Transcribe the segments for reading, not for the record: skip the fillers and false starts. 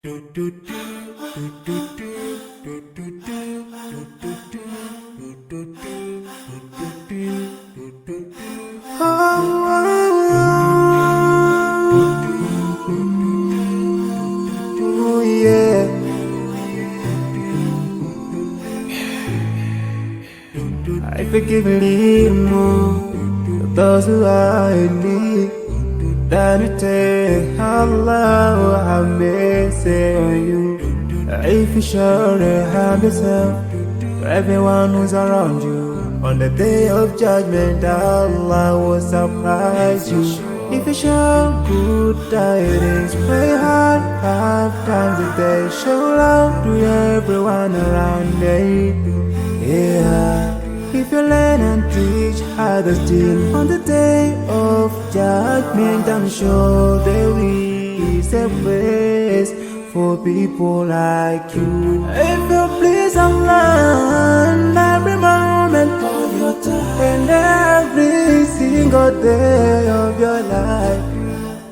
I forgive and leave more for those who are in need. That you take Allah have mercy on you. If you show the have yourself to everyone who's around you, on the day of judgment Allah will surprise you. If you show good tidings, pray hard 5 times a day. Show love to everyone around you. Yeah. If you learn and teach others still, on the day of judgment I'm sure there is a place for people like you. If you please Allah in every moment of your time and every single day of your life,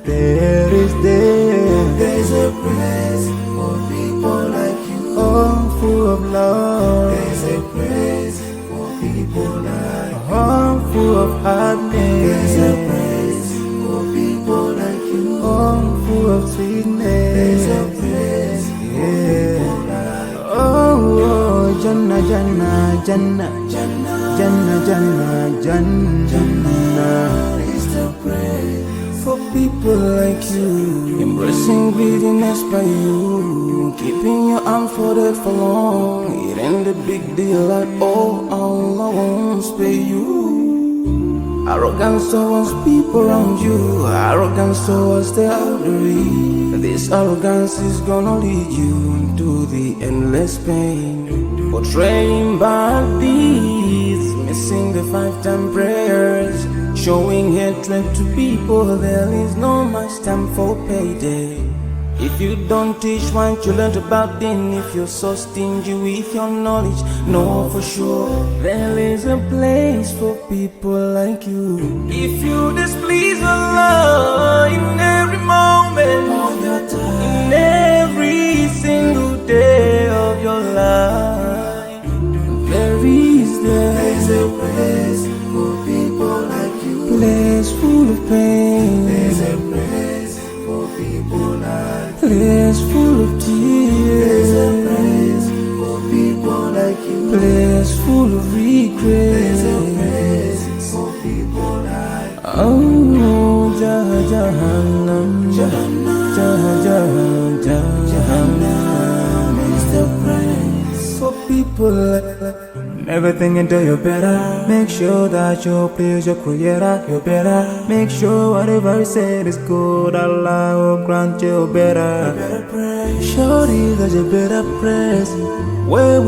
there's a place for people like you. Oh, full of love. There's a place people like you. Oh, full of happiness. There's a place for people like you. Oh, full of sweetness. There's a place for people like you. Oh, Jannah, Jannah, Jannah, Jannah, Jannah, Jannah, Jannah, Jannah is the place for people like you. Embracing greediness by you, keeping your arms folded for long. It ain't a big deal like, oh, Allah won't spare you. Arrogance towards people around you, arrogance towards the elderly. This arrogance is gonna lead you into the endless pain. Portraying bad deeds, missing the 5-time prayers, showing hatred to people. There is no much time for payday. If you don't teach what you learned about then, if you're so stingy with your knowledge, know for sure there is a place for people like you. If you displease Allah in every moment of your time, in every single day of your life, there's a place for people like you. Place full of pain. There's a place for people like you. Place full of tears. There's a place for people like you. Place full of regret. There's a place for people like you. Oh, Jahannam, Jahannam, Jahannam is the place for people like you. Never think until you're better. Make sure that you please your creator. You're better. Make sure whatever you said is good. Allah will grant you better. Surely there's a better place where